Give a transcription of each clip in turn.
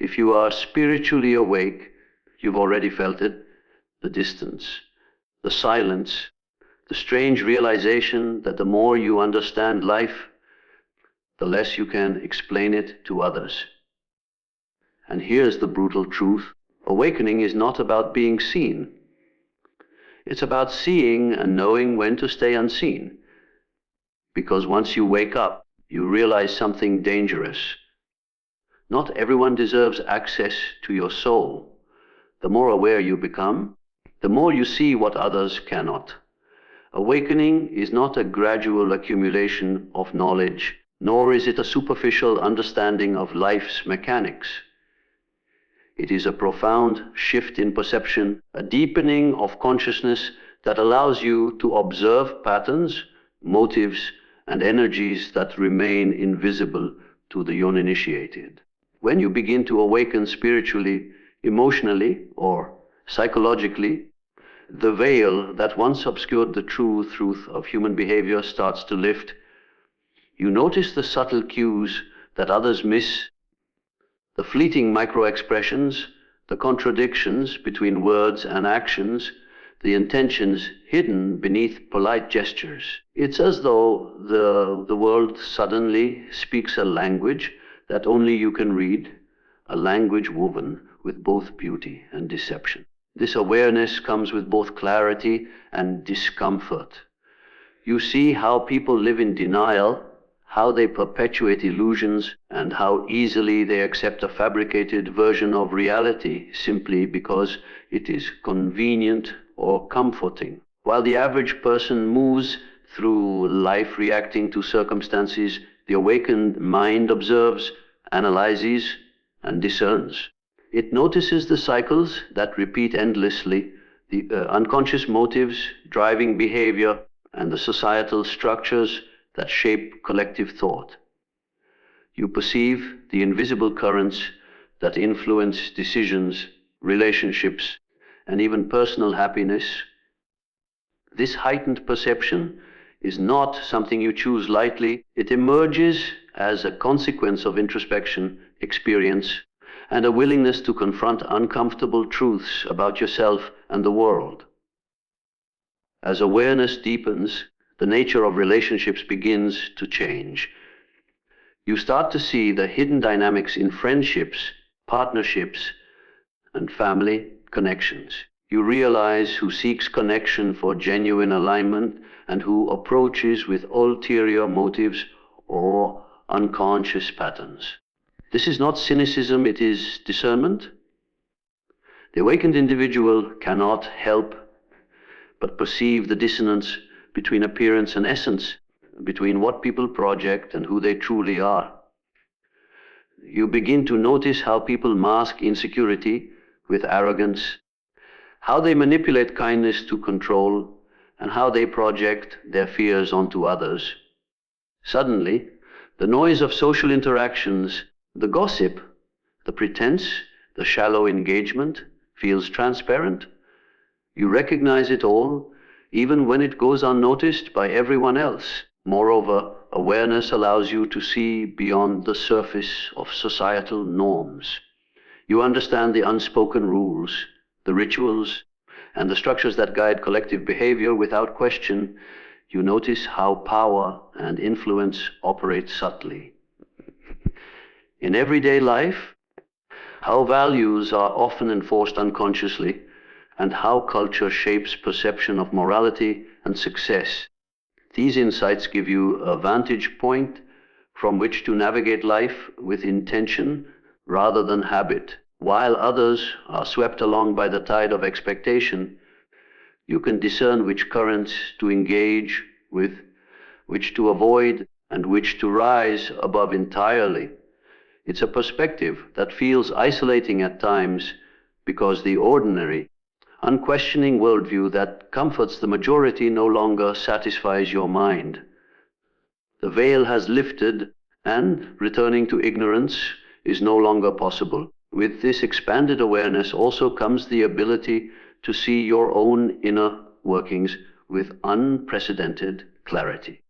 If you are spiritually awake, you've already felt it, the distance, the silence, the strange realization that the more you understand life, the less you can explain it to others. And here's the brutal truth. Awakening is not about being seen. It's about seeing and knowing when to stay unseen. Because once you wake up, you realize something dangerous. Not everyone deserves access to your soul. The more aware you become, the more you see what others cannot. Awakening is not a gradual accumulation of knowledge, nor is it a superficial understanding of life's mechanics. It is a profound shift in perception, a deepening of consciousness that allows you to observe patterns, motives, and energies that remain invisible to the uninitiated. When you begin to awaken spiritually, emotionally, or psychologically, the veil that once obscured the true truth of human behavior starts to lift. You notice the subtle cues that others miss, the fleeting micro-expressions, the contradictions between words and actions, the intentions hidden beneath polite gestures. It's as though the world suddenly speaks a language that only you can read, a language woven with both beauty and deception. This awareness comes with both clarity and discomfort. You see how people live in denial, how they perpetuate illusions, and how easily they accept a fabricated version of reality simply because it is convenient or comforting. While the average person moves through life reacting to circumstances, the awakened mind observes, analyzes, and discerns. It notices the cycles that repeat endlessly, the unconscious motives driving behavior, and the societal structures that shape collective thought. You perceive the invisible currents that influence decisions, relationships, and even personal happiness. This heightened perception is not something you choose lightly. It emerges as a consequence of introspection, experience, and a willingness to confront uncomfortable truths about yourself and the world. As awareness deepens, the nature of relationships begins to change. You start to see the hidden dynamics in friendships, partnerships, and family connections. You realize who seeks connection for genuine alignment and who approaches with ulterior motives or unconscious patterns. This is not cynicism, it is discernment. The awakened individual cannot help but perceive the dissonance between appearance and essence, between what people project and who they truly are. You begin to notice how people mask insecurity with arrogance, how they manipulate kindness to control, and how they project their fears onto others. Suddenly, the noise of social interactions, the gossip, the pretense, the shallow engagement feels transparent. You recognize it all, even when it goes unnoticed by everyone else. Moreover, awareness allows you to see beyond the surface of societal norms. You understand the unspoken rules, the rituals, and the structures that guide collective behavior without question. You notice how power and influence operate subtly. In everyday life, how values are often enforced unconsciously, and how culture shapes perception of morality and success. These insights give you a vantage point from which to navigate life with intention rather than habit. While others are swept along by the tide of expectation, you can discern which currents to engage with, which to avoid, and which to rise above entirely. It's a perspective that feels isolating at times because the ordinary, unquestioning worldview that comforts the majority no longer satisfies your mind. The veil has lifted, and returning to ignorance is no longer possible. With this expanded awareness also comes the ability to see your own inner workings with unprecedented clarity.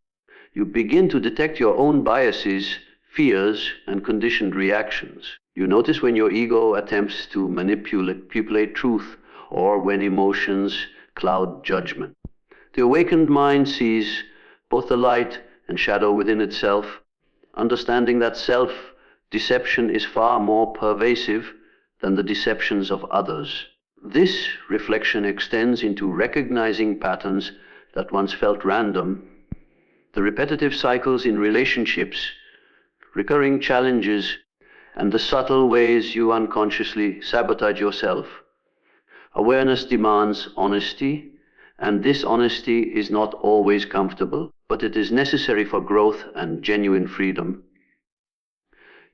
You begin to detect your own biases, fears, and conditioned reactions. You notice when your ego attempts to manipulate truth, or when emotions cloud judgment. The awakened mind sees both the light and shadow within itself, understanding that self-deception is far more pervasive than the deceptions of others. This reflection extends into recognizing patterns that once felt random, the repetitive cycles in relationships, recurring challenges, and the subtle ways you unconsciously sabotage yourself. Awareness demands honesty, and this honesty is not always comfortable, but it is necessary for growth and genuine freedom.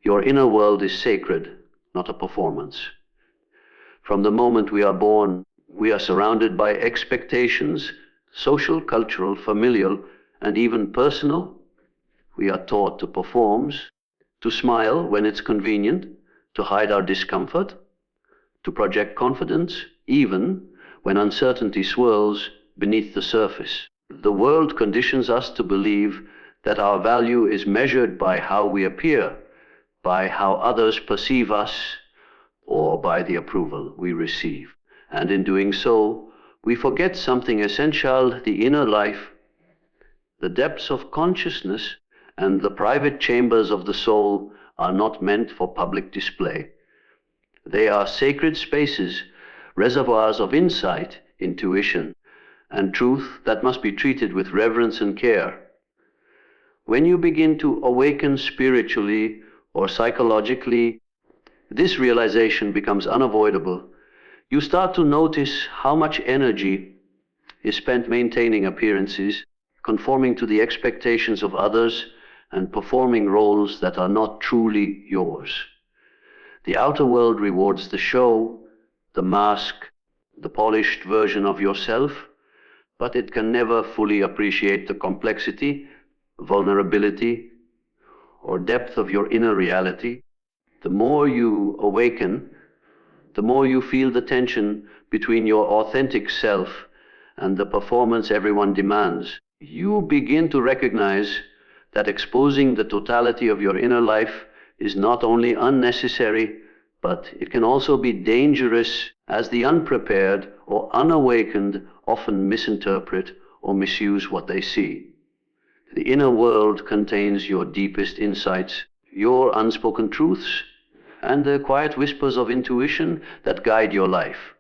Your inner world is sacred, not a performance. From the moment we are born, we are surrounded by expectations, social, cultural, familial, and even personal. We are taught to perform, to smile when it's convenient, to hide our discomfort, to project confidence, even when uncertainty swirls beneath the surface. The world conditions us to believe that our value is measured by how we appear, by how others perceive us, or by the approval we receive. And in doing so, we forget something essential: the inner life, the depths of consciousness, and the private chambers of the soul are not meant for public display. They are sacred spaces, reservoirs of insight, intuition, and truth that must be treated with reverence and care. When you begin to awaken spiritually or psychologically, this realization becomes unavoidable. You start to notice how much energy is spent maintaining appearances, conforming to the expectations of others, and performing roles that are not truly yours. The outer world rewards the show, the mask, the polished version of yourself, but it can never fully appreciate the complexity, vulnerability, or depth of your inner reality. The more you awaken, the more you feel the tension between your authentic self and the performance everyone demands. You begin to recognize that exposing the totality of your inner life is not only unnecessary, but it can also be dangerous, as the unprepared or unawakened often misinterpret or misuse what they see. The inner world contains your deepest insights, your unspoken truths, and the quiet whispers of intuition that guide your life.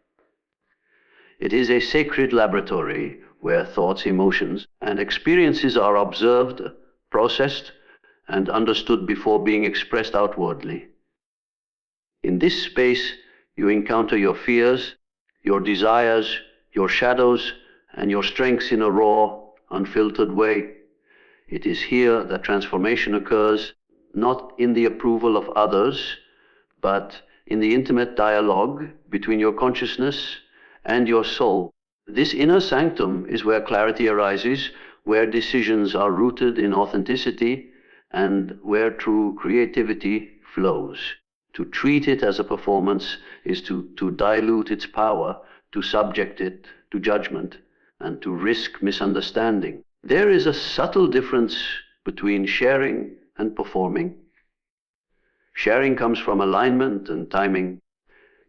It is a sacred laboratory where thoughts, emotions, and experiences are observed, processed, and understood before being expressed outwardly. In this space, you encounter your fears, your desires, your shadows, and your strengths in a raw, unfiltered way. It is here that transformation occurs, not in the approval of others, but in the intimate dialogue between your consciousness and your soul. This inner sanctum is where clarity arises, where decisions are rooted in authenticity, and where true creativity flows. To treat it as a performance is to dilute its power, to subject it to judgment, and to risk misunderstanding. There is a subtle difference between sharing and performing. Sharing comes from alignment and timing.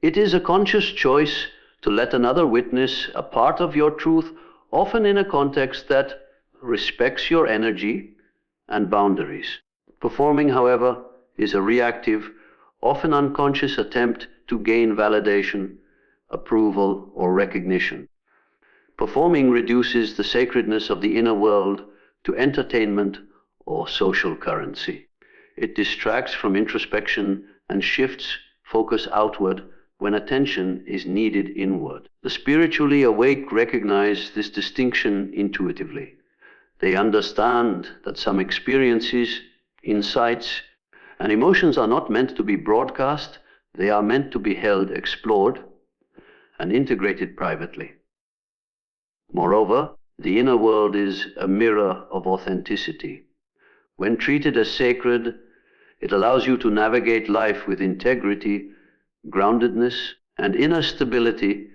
It is a conscious choice to let another witness a part of your truth, often in a context that respects your energy and boundaries. Performing, however, is a reactive, often unconscious attempt to gain validation, approval, or recognition. Performing reduces the sacredness of the inner world to entertainment or social currency. It distracts from introspection and shifts focus outward when attention is needed inward. The spiritually awake recognize this distinction intuitively. They understand that some experiences, insights, and emotions are not meant to be broadcast. They are meant to be held, explored, and integrated privately. Moreover, the inner world is a mirror of authenticity. When treated as sacred, it allows you to navigate life with integrity, groundedness, and inner stability.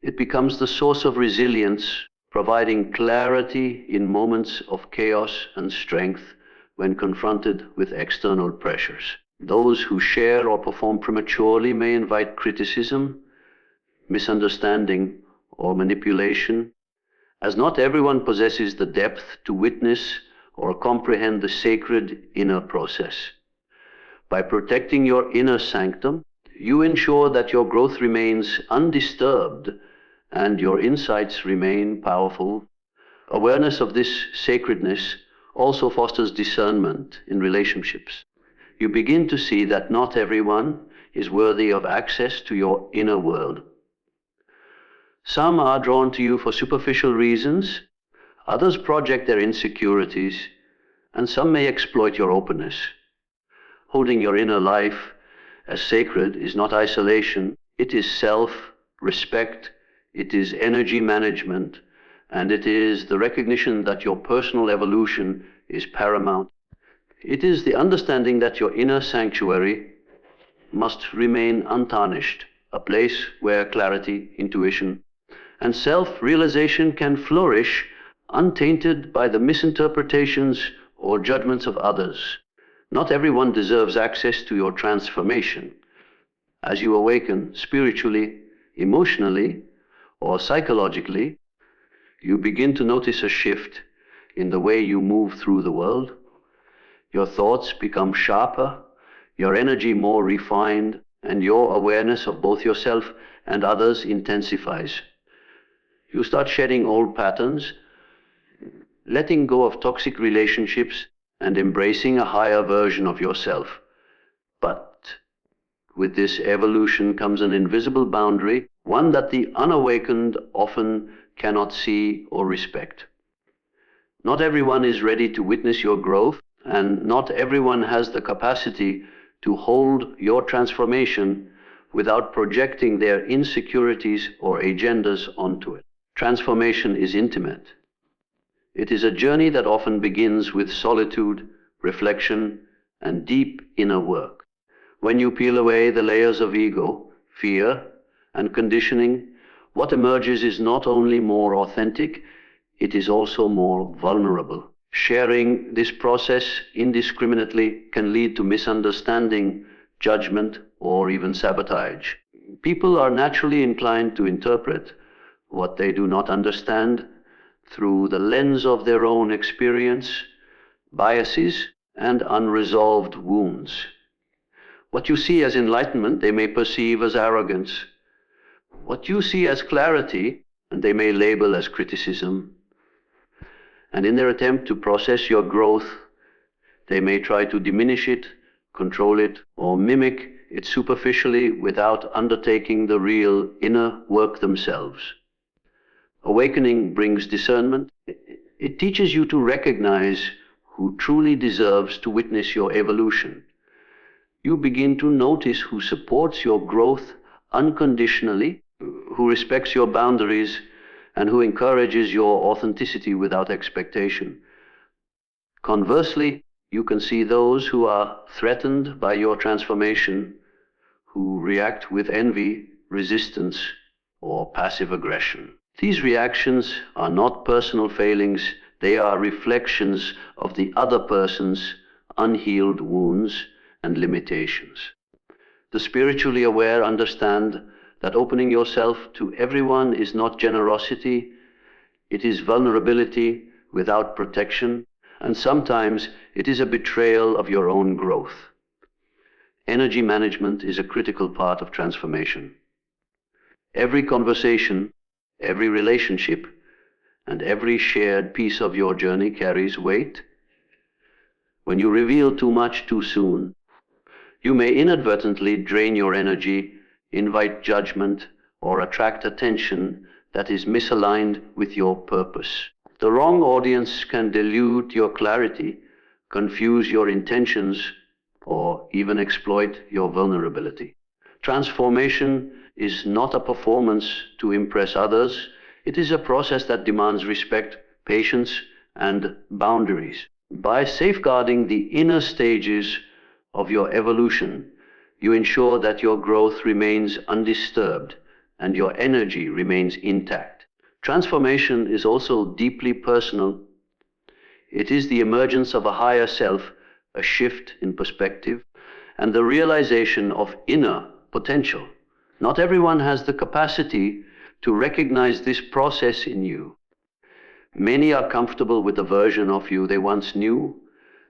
It becomes the source of resilience, providing clarity in moments of chaos and strength when confronted with external pressures. Those who share or perform prematurely may invite criticism, misunderstanding, or manipulation, as not everyone possesses the depth to witness or comprehend the sacred inner process. By protecting your inner sanctum, you ensure that your growth remains undisturbed and your insights remain powerful. Awareness of this sacredness also fosters discernment in relationships. You begin to see that not everyone is worthy of access to your inner world. Some are drawn to you for superficial reasons, others project their insecurities, and some may exploit your openness. Holding your inner life as sacred is not isolation, it is self-respect, it is energy management, and it is the recognition that your personal evolution is paramount. It is the understanding that your inner sanctuary must remain untarnished, a place where clarity, intuition, and self-realization can flourish untainted by the misinterpretations or judgments of others. Not everyone deserves access to your transformation. As you awaken spiritually, emotionally, or psychologically, you begin to notice a shift in the way you move through the world. Your thoughts become sharper, your energy more refined, and your awareness of both yourself and others intensifies. You start shedding old patterns, letting go of toxic relationships, and embracing a higher version of yourself. But with this evolution comes an invisible boundary, one that the unawakened often cannot see or respect. Not everyone is ready to witness your growth, and not everyone has the capacity to hold your transformation without projecting their insecurities or agendas onto it. Transformation is intimate. It is a journey that often begins with solitude, reflection, and deep inner work. When you peel away the layers of ego, fear, and conditioning, what emerges is not only more authentic, it is also more vulnerable. Sharing this process indiscriminately can lead to misunderstanding, judgment, or even sabotage. People are naturally inclined to interpret what they do not understand through the lens of their own experience, biases, and unresolved wounds. What you see as enlightenment, they may perceive as arrogance. What you see as clarity, and they may label as criticism. And in their attempt to process your growth, they may try to diminish it, control it, or mimic it superficially without undertaking the real inner work themselves. Awakening brings discernment. It teaches you to recognize who truly deserves to witness your evolution. You begin to notice who supports your growth unconditionally, who respects your boundaries, and who encourages your authenticity without expectation. Conversely, you can see those who are threatened by your transformation, who react with envy, resistance, or passive aggression. These reactions are not personal failings, they are reflections of the other person's unhealed wounds and limitations. The spiritually aware understand that opening yourself to everyone is not generosity, it is vulnerability without protection, and sometimes it is a betrayal of your own growth. Energy management is a critical part of transformation. Every conversation, every relationship, and every shared piece of your journey carries weight. When you reveal too much too soon, you may inadvertently drain your energy, invite judgment, or attract attention that is misaligned with your purpose. The wrong audience can dilute your clarity, confuse your intentions, or even exploit your vulnerability. Transformation is not a performance to impress others. It is a process that demands respect, patience, and boundaries. By safeguarding the inner stages of your evolution, you ensure that your growth remains undisturbed and your energy remains intact. Transformation is also deeply personal. It is the emergence of a higher self, a shift in perspective, and the realization of inner potential. Not everyone has the capacity to recognize this process in you. Many are comfortable with the version of you they once knew,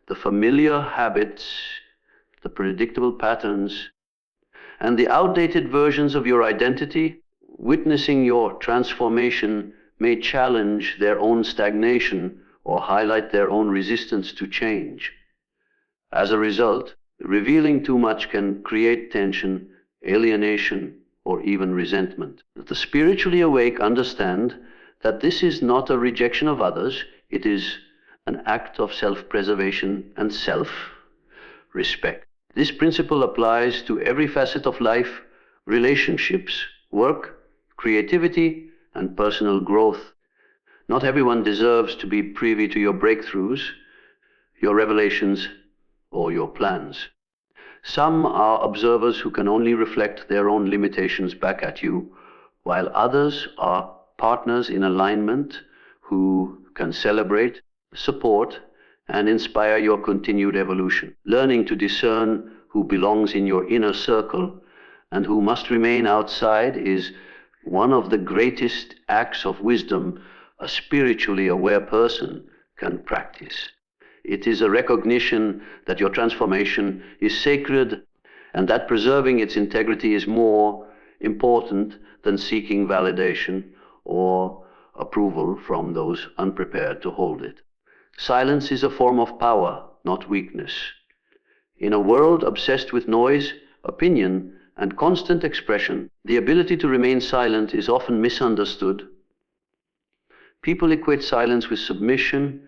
the familiar habits, the predictable patterns, and the outdated versions of your identity. Witnessing your transformation may challenge their own stagnation or highlight their own resistance to change. As a result, revealing too much can create tension, alienation, or even resentment. The spiritually awake understand that this is not a rejection of others, it is an act of self-preservation and self-respect. This principle applies to every facet of life: relationships, work, creativity, and personal growth. Not everyone deserves to be privy to your breakthroughs, your revelations, or your plans. Some are observers who can only reflect their own limitations back at you, while others are partners in alignment who can celebrate, support, and inspire your continued evolution. Learning to discern who belongs in your inner circle and who must remain outside is one of the greatest acts of wisdom a spiritually aware person can practice. It is a recognition that your transformation is sacred and that preserving its integrity is more important than seeking validation or approval from those unprepared to hold it. Silence is a form of power, not weakness. In a world obsessed with noise, opinion, and constant expression, the ability to remain silent is often misunderstood. People equate silence with submission,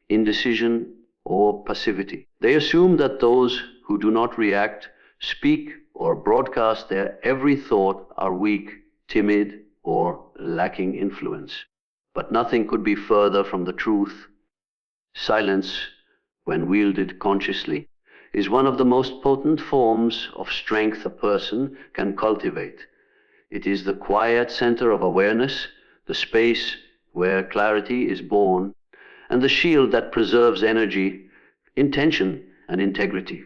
indecision, or passivity. They assume that those who do not react, speak, or broadcast their every thought are weak, timid, or lacking influence. But nothing could be further from the truth. Silence, when wielded consciously, is one of the most potent forms of strength a person can cultivate. It is the quiet center of awareness, the space where clarity is born, and the shield that preserves energy, intention, and integrity.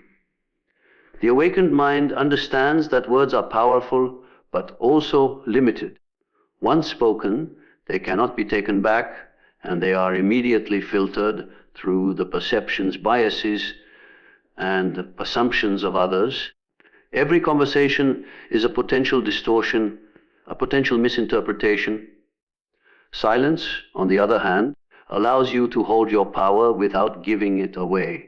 The awakened mind understands that words are powerful, but also limited. Once spoken, they cannot be taken back, and they are immediately filtered through the perceptions, biases, and assumptions of others. Every conversation is a potential distortion, a potential misinterpretation. Silence, on the other hand, allows you to hold your power without giving it away.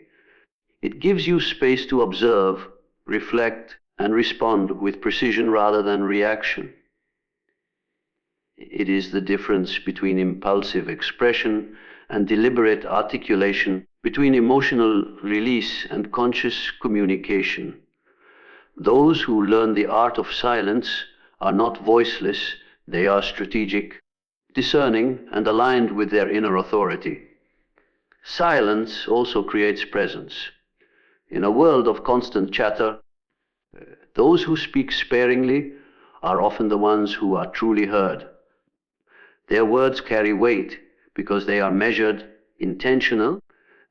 It gives you space to observe, reflect, and respond with precision rather than reaction. It is the difference between impulsive expression and deliberate articulation, between emotional release and conscious communication. Those who learn the art of silence are not voiceless, they are strategic, discerning, and aligned with their inner authority. Silence also creates presence. In a world of constant chatter, those who speak sparingly are often the ones who are truly heard. Their words carry weight because they are measured, intentional,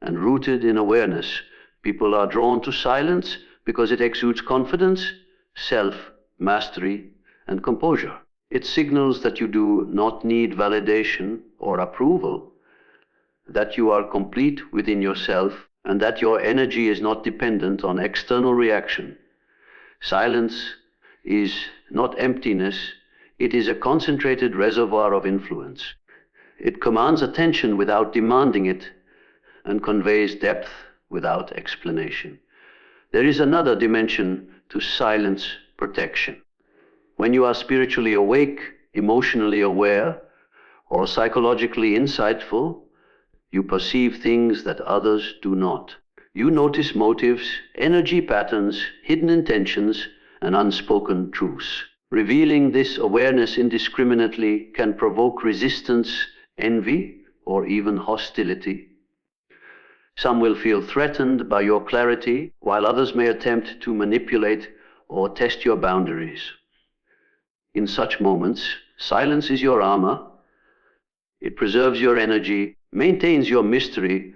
and rooted in awareness. People are drawn to silence because it exudes confidence, self-mastery, and composure. It signals that you do not need validation or approval, that you are complete within yourself, and that your energy is not dependent on external reaction. Silence is not emptiness, it is a concentrated reservoir of influence. It commands attention without demanding it and conveys depth without explanation. There is another dimension to silence protection. When you are spiritually awake, emotionally aware, or psychologically insightful, you perceive things that others do not. You notice motives, energy patterns, hidden intentions, and unspoken truths. Revealing this awareness indiscriminately can provoke resistance, envy, or even hostility. Some will feel threatened by your clarity, while others may attempt to manipulate or test your boundaries. In such moments, silence is your armor. It preserves your energy, maintains your mystery,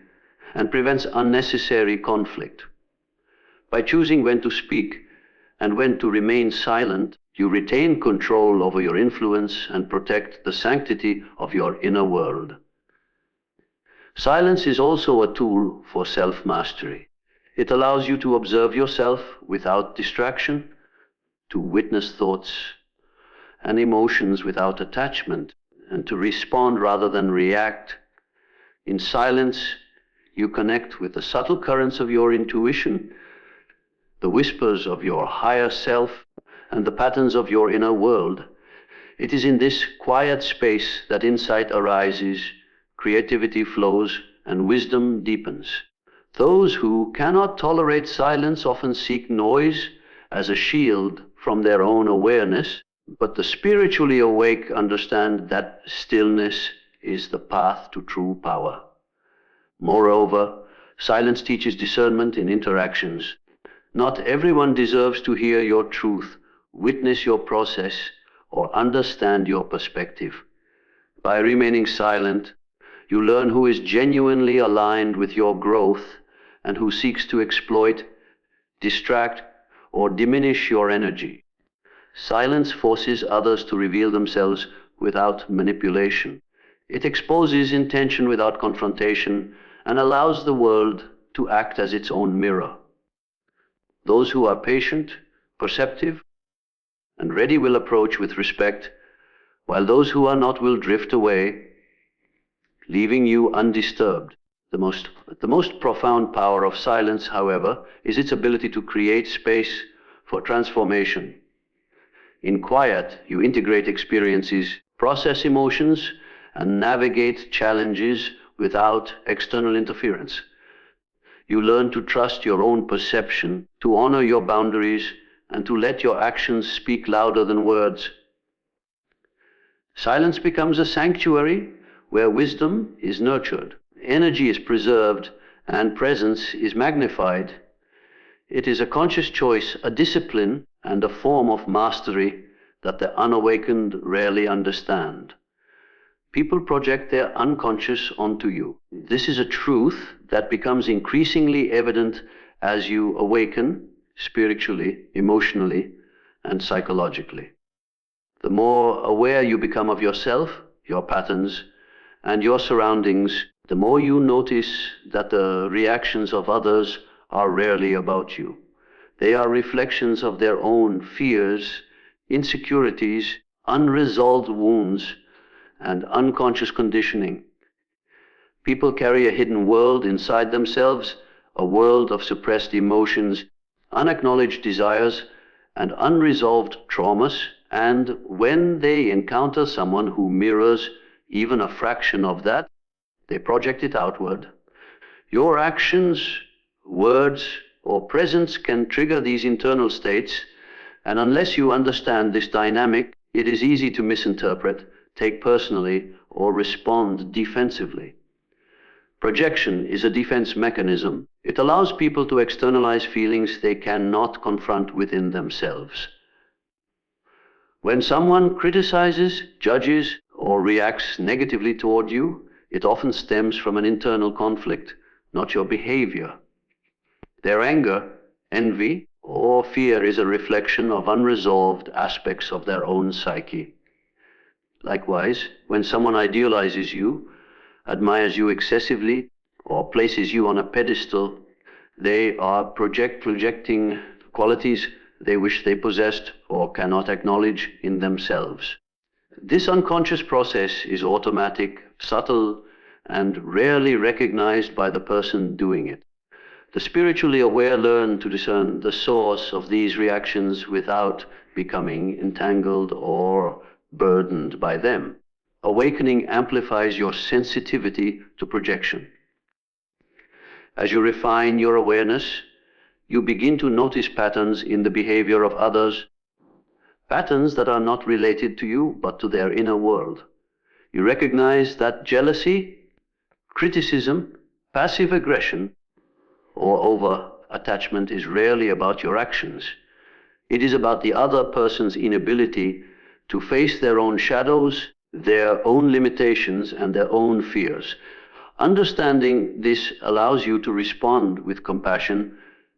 and prevents unnecessary conflict. By choosing when to speak and when to remain silent, you retain control over your influence and protect the sanctity of your inner world. Silence is also a tool for self-mastery. It allows you to observe yourself without distraction, to witness thoughts and emotions without attachment, and to respond rather than react. In silence, you connect with the subtle currents of your intuition, the whispers of your higher self, and the patterns of your inner world. It is in this quiet space that insight arises, creativity flows, and wisdom deepens. Those who cannot tolerate silence often seek noise as a shield from their own awareness, but the spiritually awake understand that stillness is the path to true power. Moreover, silence teaches discernment in interactions. Not everyone deserves to hear your truth, witness your process, or understand your perspective. By remaining silent, you learn who is genuinely aligned with your growth and who seeks to exploit, distract, or diminish your energy. Silence forces others to reveal themselves without manipulation. It exposes intention without confrontation and allows the world to act as its own mirror. Those who are patient, perceptive, and ready will approach with respect, while those who are not will drift away, leaving you undisturbed. The most profound power of silence, however, is its ability to create space for transformation. In quiet, you integrate experiences, process emotions, and navigate challenges without external interference. You learn to trust your own perception, to honor your boundaries, and to let your actions speak louder than words. Silence becomes a sanctuary where wisdom is nurtured, energy is preserved, and presence is magnified. It is a conscious choice, a discipline, and a form of mastery that the unawakened rarely understand. People project their unconscious onto you. This is a truth that becomes increasingly evident as you awaken spiritually, emotionally, and psychologically. The more aware you become of yourself, your patterns, and your surroundings, the more you notice that the reactions of others are rarely about you. They are reflections of their own fears, insecurities, unresolved wounds, and unconscious conditioning. People carry a hidden world inside themselves, a world of suppressed emotions, unacknowledged desires, and unresolved traumas, and when they encounter someone who mirrors even a fraction of that, they project it outward. Your actions, words, or presence can trigger these internal states, and unless you understand this dynamic, it is easy to misinterpret, take personally, or respond defensively. Projection is a defense mechanism. It allows people to externalize feelings they cannot confront within themselves. When someone criticizes, judges, or reacts negatively toward you, it often stems from an internal conflict, not your behavior. Their anger, envy, or fear is a reflection of unresolved aspects of their own psyche. Likewise, when someone idealizes you, admires you excessively, or places you on a pedestal, they are projecting qualities they wish they possessed or cannot acknowledge in themselves. This unconscious process is automatic, subtle, and rarely recognized by the person doing it. The spiritually aware learn to discern the source of these reactions without becoming entangled or burdened by them. Awakening amplifies your sensitivity to projection. As you refine your awareness, you begin to notice patterns in the behavior of others, patterns that are not related to you but to their inner world. You recognize that jealousy, criticism, passive aggression, or over-attachment is rarely about your actions. It is about the other person's inability to face their own shadows, their own limitations, and their own fears. Understanding this allows you to respond with compassion,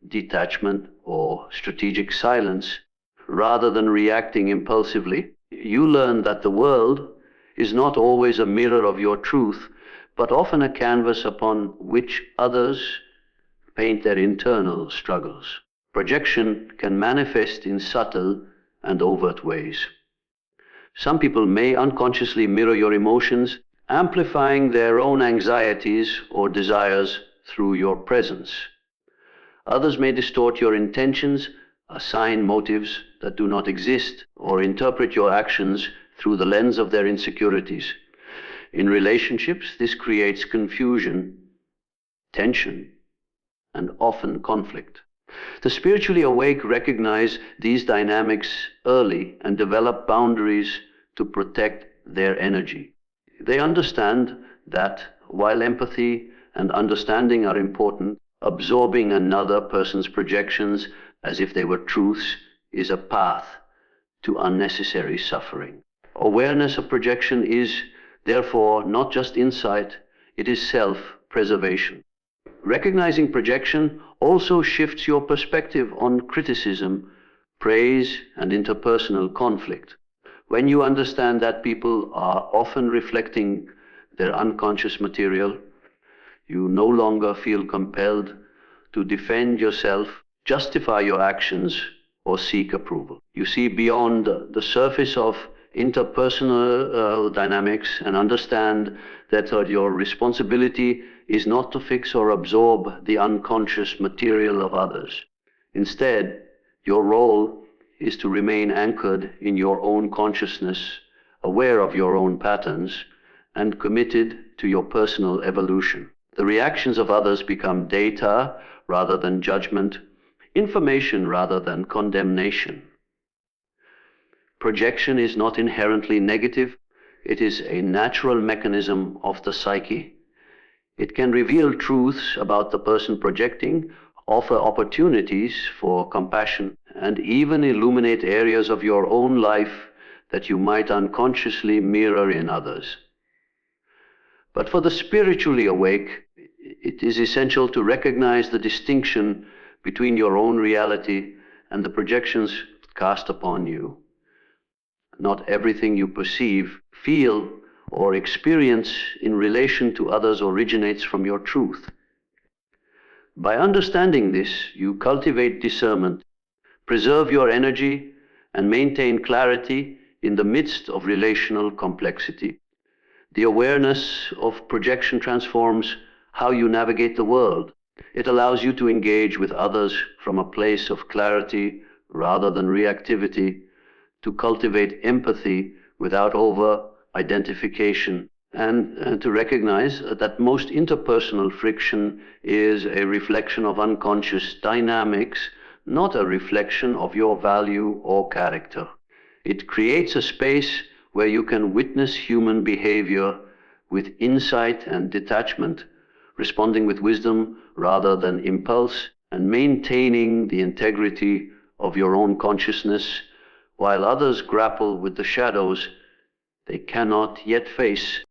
detachment, or strategic silence, rather than reacting impulsively. You learn that the world is not always a mirror of your truth, but often a canvas upon which others paint their internal struggles. Projection can manifest in subtle and overt ways. Some people may unconsciously mirror your emotions, amplifying their own anxieties or desires through your presence. Others may distort your intentions, assign motives that do not exist, or interpret your actions through the lens of their insecurities. In relationships, this creates confusion, tension, and often conflict. The spiritually awake recognize these dynamics early and develop boundaries to protect their energy. They understand that while empathy and understanding are important, absorbing another person's projections as if they were truths is a path to unnecessary suffering. Awareness of projection is, therefore, not just insight, it is self-preservation. Recognizing projection also shifts your perspective on criticism, praise, and interpersonal conflict. When you understand that people are often reflecting their unconscious material, you no longer feel compelled to defend yourself, justify your actions, or seek approval. You see beyond the surface of interpersonal dynamics and understand that your responsibility is not to fix or absorb the unconscious material of others. Instead, your role is to remain anchored in your own consciousness, aware of your own patterns, and committed to your personal evolution. The reactions of others become data rather than judgment, information rather than condemnation. Projection is not inherently negative. It is a natural mechanism of the psyche. It can reveal truths about the person projecting, offer opportunities for compassion, and even illuminate areas of your own life that you might unconsciously mirror in others. But for the spiritually awake, it is essential to recognize the distinction between your own reality and the projections cast upon you. Not everything you perceive, feel, or experience in relation to others originates from your truth. By understanding this, you cultivate discernment, preserve your energy, and maintain clarity in the midst of relational complexity. The awareness of projection transforms how you navigate the world. It allows you to engage with others from a place of clarity rather than reactivity, to cultivate empathy without over-identification, and to recognize that most interpersonal friction is a reflection of unconscious dynamics, not a reflection of your value or character. It creates a space where you can witness human behavior with insight and detachment, responding with wisdom rather than impulse, and maintaining the integrity of your own consciousness while others grapple with the shadows they cannot yet face.